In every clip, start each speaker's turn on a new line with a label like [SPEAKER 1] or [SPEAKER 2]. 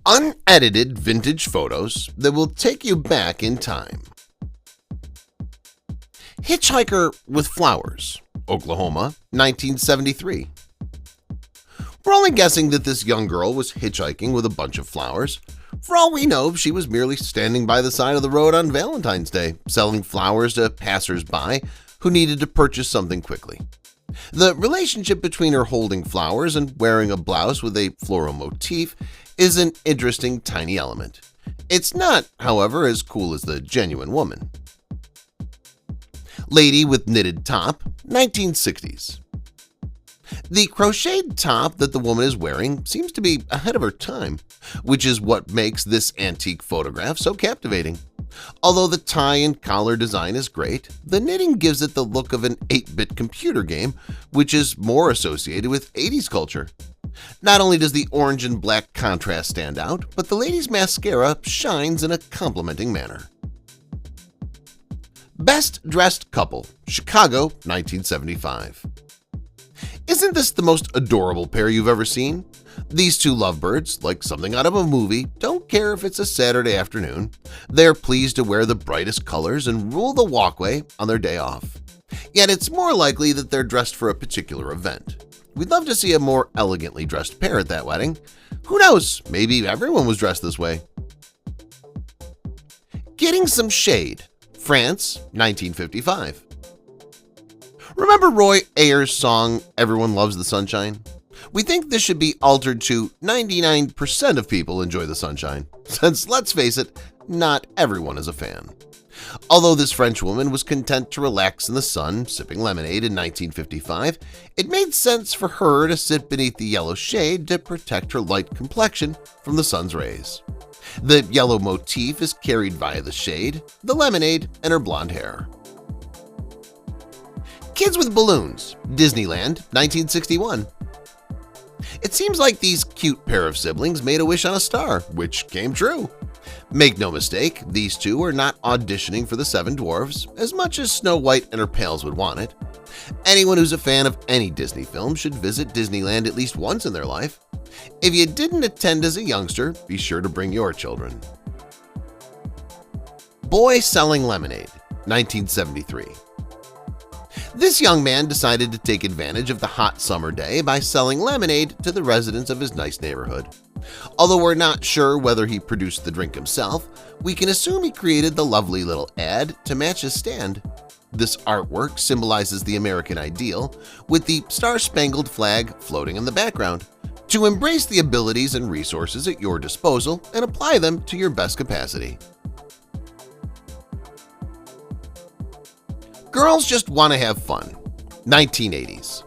[SPEAKER 1] Unedited vintage photos that will take you back in time. Hitchhiker with Flowers, Oklahoma, 1973. We're only guessing that this young girl was hitchhiking with a bunch of flowers. For all we know, she was merely standing by the side of the road on Valentine's Day, selling flowers to passers-by who needed to purchase something quickly. The relationship between her holding flowers and wearing a blouse with a floral motif is an interesting tiny element. It's not, however, as cool as the genuine woman. Lady with Knitted Top, 1960s. The crocheted top that the woman is wearing seems to be ahead of her time, which is what makes this antique photograph so captivating. Although the tie and collar design is great, the knitting gives it the look of an 8-bit computer game, which is more associated with 80s culture. Not only does the orange and black contrast stand out, but the lady's mascara shines in a complimenting manner. Best Dressed Couple, Chicago, 1975. Isn't this the most adorable pair you've ever seen? These two lovebirds, like something out of a movie, don't care if it's a Saturday afternoon. They're pleased to wear the brightest colors and rule the walkway on their day off. Yet it's more likely that they're dressed for a particular event. We'd love to see a more elegantly dressed pair at that wedding. Who knows, maybe everyone was dressed this way. Getting Some Shade, France, 1955. Remember Roy Ayers' song, Everyone Loves the Sunshine? We think this should be altered to 99% of people enjoy the sunshine, since let's face it, not everyone is a fan. Although this French woman was content to relax in the sun, sipping lemonade in 1955, it made sense for her to sit beneath the yellow shade to protect her light complexion from the sun's rays. The yellow motif is carried via the shade, the lemonade, and her blonde hair. Kids with Balloons, Disneyland, 1961. It seems like these cute pair of siblings made a wish on a star, which came true. Make no mistake, these two are not auditioning for the Seven Dwarfs as much as Snow White and her pals would want it. Anyone who's a fan of any Disney film should visit Disneyland at least once in their life. If you didn't attend as a youngster, be sure to bring your children. Boy Selling Lemonade, 1973. This young man decided to take advantage of the hot summer day by selling lemonade to the residents of his nice neighborhood. Although we're not sure whether he produced the drink himself, we can assume he created the lovely little ad to match his stand. This artwork symbolizes the American ideal, with the star-spangled flag floating in the background, to embrace the abilities and resources at your disposal and apply them to your best capacity. Girls Just Want to Have Fun, 1980s.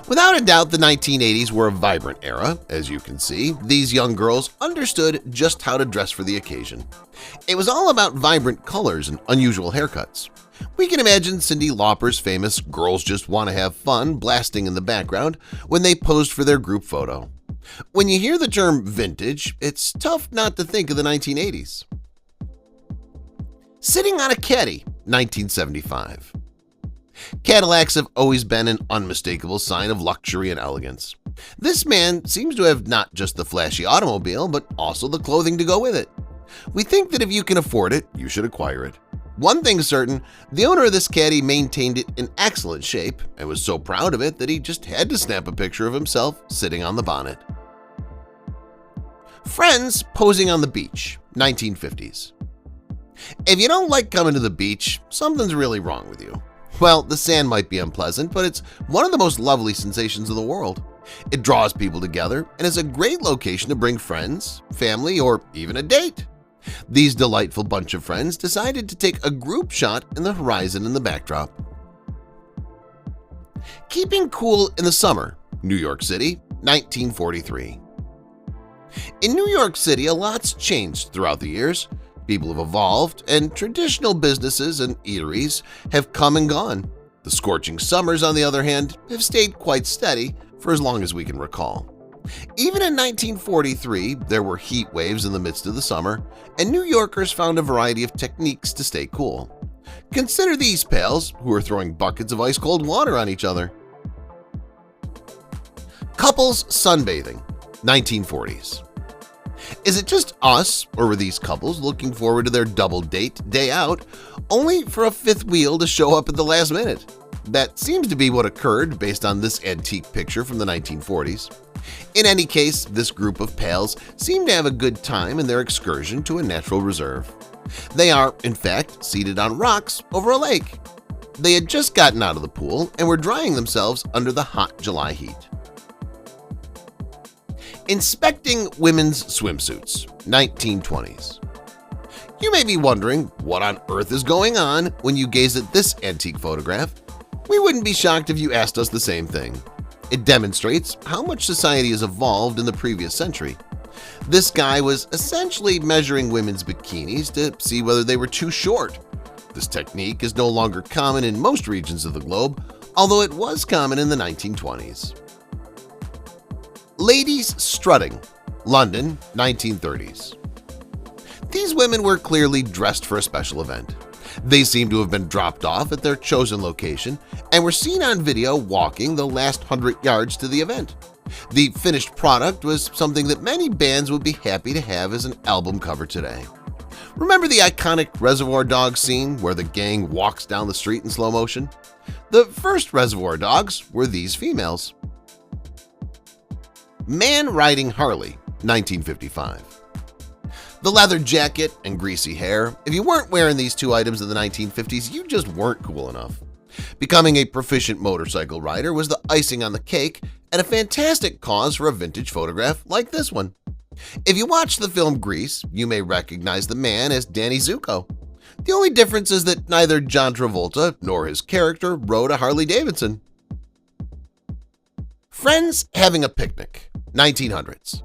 [SPEAKER 1] Without a doubt, the 1980s were a vibrant era. As you can see, these young girls understood just how to dress for the occasion. It was all about vibrant colors and unusual haircuts. We can imagine Cyndi Lauper's famous Girls Just Want to Have Fun blasting in the background when they posed for their group photo. When you hear the term vintage, it's tough not to think of the 1980s. Sitting on a Caddy, 1975. Cadillacs have always been an unmistakable sign of luxury and elegance. This man seems to have not just the flashy automobile, but also the clothing to go with it. We think that if you can afford it, you should acquire it. One thing's certain, the owner of this Caddy maintained it in excellent shape and was so proud of it that he just had to snap a picture of himself sitting on the bonnet. Friends Posing on the Beach, 1950s. If you don't like coming to the beach, something's really wrong with you. Well, the sand might be unpleasant, but it's one of the most lovely sensations in the world. It draws people together and is a great location to bring friends, family, or even a date. These delightful bunch of friends decided to take a group shot in the horizon in the backdrop. Keeping Cool in the Summer, New York City, 1943. In New York City, a lot's changed throughout the years. People have evolved, and traditional businesses and eateries have come and gone. The scorching summers, on the other hand, have stayed quite steady for as long as we can recall. Even in 1943, there were heat waves in the midst of the summer, and New Yorkers found a variety of techniques to stay cool. Consider these pals who are throwing buckets of ice-cold water on each other. Couples sunbathing, 1940s. Is it just us, or were these couples looking forward to their double date day out, only for a fifth wheel to show up at the last minute? That seems to be what occurred based on this antique picture from the 1940s. In any case, this group of pals seem to have a good time in their excursion to a natural reserve. They are, in fact, seated on rocks over a lake. They had just gotten out of the pool and were drying themselves under the hot July heat. Inspecting women's swimsuits, 1920s. You may be wondering what on earth is going on when you gaze at this antique photograph. We wouldn't be shocked if you asked us the same thing. It demonstrates how much society has evolved in the previous century. This guy was essentially measuring women's bikinis to see whether they were too short. This technique is no longer common in most regions of the globe, although it was common in the 1920s. Ladies strutting, London, 1930s. These women were clearly dressed for a special event. They seem to have been dropped off at their chosen location and were seen on video walking the last 100 yards to the event. The finished product was something that many bands would be happy to have as an album cover today. Remember the iconic Reservoir Dogs scene where the gang walks down the street in slow motion? The first Reservoir Dogs were these females. Man riding Harley, 1955. The leather jacket and greasy hair. If you weren't wearing these two items in the 1950s, you just weren't cool enough. Becoming a proficient motorcycle rider was the icing on the cake and a fantastic cause for a vintage photograph like this one. If you watch the film Grease, you may recognize the man as Danny Zuko. The only difference is that neither John Travolta nor his character rode a Harley-Davidson. Friends having a picnic, 1900s.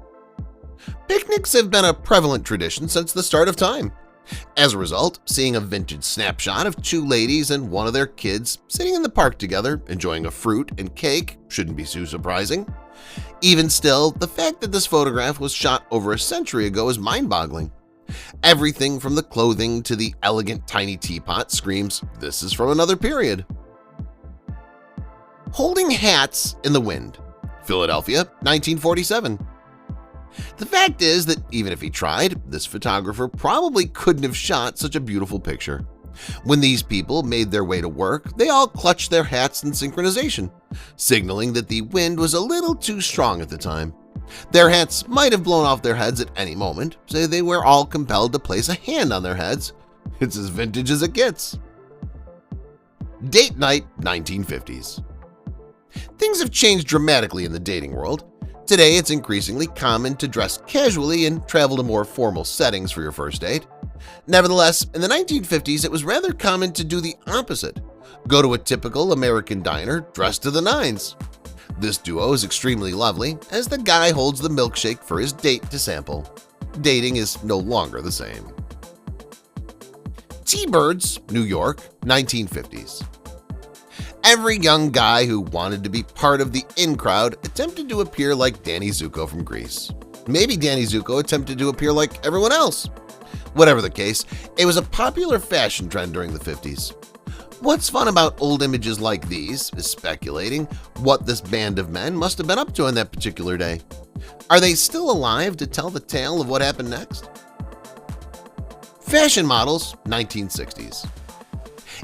[SPEAKER 1] Picnics have been a prevalent tradition since the start of time. As a result, seeing a vintage snapshot of two ladies and one of their kids sitting in the park together enjoying a fruit and cake shouldn't be too surprising. Even still, the fact that this photograph was shot over a century ago is mind-boggling. Everything from the clothing to the elegant tiny teapot screams, this is from another period. Holding hats in the wind, Philadelphia, 1947. The fact is that even if he tried, this photographer probably couldn't have shot such a beautiful picture. When these people made their way to work, they all clutched their hats in synchronization, signaling that the wind was a little too strong at the time. Their hats might have blown off their heads at any moment, so they were all compelled to place a hand on their heads. It's as vintage as it gets. Date night, 1950s. Things have changed dramatically in the dating world. Today, it's increasingly common to dress casually and travel to more formal settings for your first date. Nevertheless, in the 1950s, it was rather common to do the opposite. Go to a typical American diner dressed to the nines. This duo is extremely lovely as the guy holds the milkshake for his date to sample. Dating is no longer the same. T-Birds, New York, 1950s. Every young guy who wanted to be part of the in crowd attempted to appear like Danny Zuko from Grease. Maybe Danny Zuko attempted to appear like everyone else. Whatever the case, it was a popular fashion trend during the 50s. What's fun about old images like these is speculating what this band of men must have been up to on that particular day. Are they still alive to tell the tale of what happened next? Fashion models, 1960s.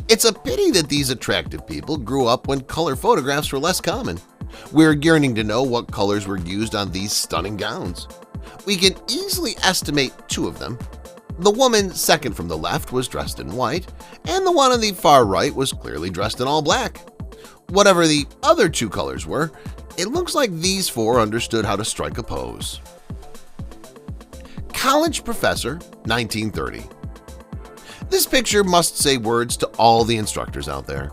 [SPEAKER 1] It's a pity that these attractive people grew up when color photographs were less common. We're yearning to know what colors were used on these stunning gowns. We can easily estimate two of them. The woman second from the left was dressed in white, and the one on the far right was clearly dressed in all black. Whatever the other two colors were, it looks like these four understood how to strike a pose. College professor, 1930. This picture must say words to all the instructors out there.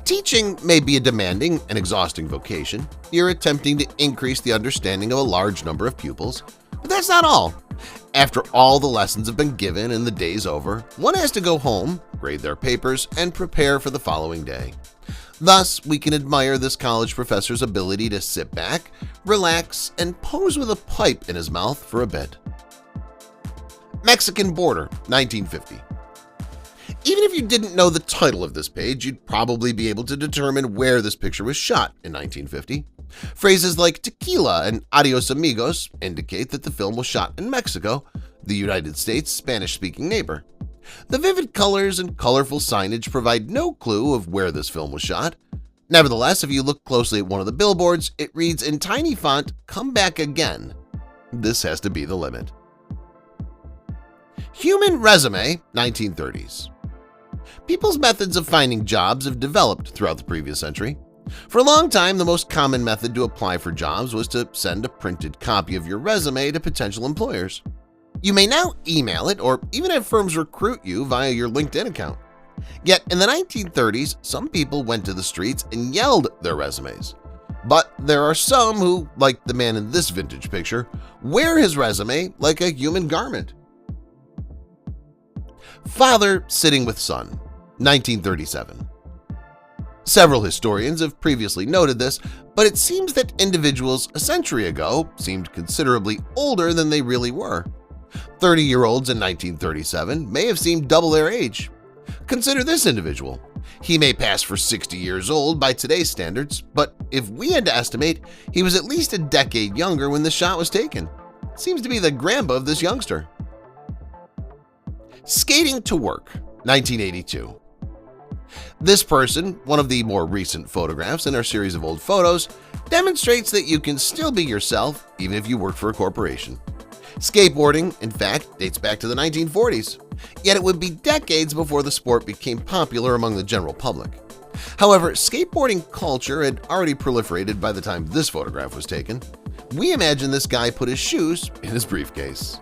[SPEAKER 1] Teaching may be a demanding and exhausting vocation. You're attempting to increase the understanding of a large number of pupils, but that's not all. After all the lessons have been given and the day's over, one has to go home, grade their papers, and prepare for the following day. Thus, we can admire this college professor's ability to sit back, relax, and pose with a pipe in his mouth for a bit. Mexican border, 1950. Even if you didn't know the title of this page, you'd probably be able to determine where this picture was shot in 1950. Phrases like tequila and adios amigos indicate that the film was shot in Mexico, the United States' Spanish-speaking neighbor. The vivid colors and colorful signage provide no clue of where this film was shot. Nevertheless, if you look closely at one of the billboards, it reads in tiny font, "Come back again." This has to be the limit. Human resume, 1930s. People's methods of finding jobs have developed throughout the previous century. For a long time, the most common method to apply for jobs was to send a printed copy of your resume to potential employers. You may now email it or even have firms recruit you via your LinkedIn account. Yet in the 1930s, some people went to the streets and yelled their resumes. But there are some who, like the man in this vintage picture, wear his resume like a human garment. Father sitting with son, 1937. Several historians have previously noted this, but it seems that individuals a century ago seemed considerably older than they really were. 30-year-olds in 1937 may have seemed double their age. Consider this individual. He may pass for 60 years old by today's standards, but if we had to estimate, he was at least a decade younger when the shot was taken. Seems to be the grandpa of this youngster. Skating to work, 1982. This person, one of the more recent photographs in our series of old photos, demonstrates that you can still be yourself even if you work for a corporation. Skateboarding, in fact, dates back to the 1940s, yet it would be decades before the sport became popular among the general public. However, skateboarding culture had already proliferated by the time this photograph was taken. We imagine this guy put his shoes in his briefcase.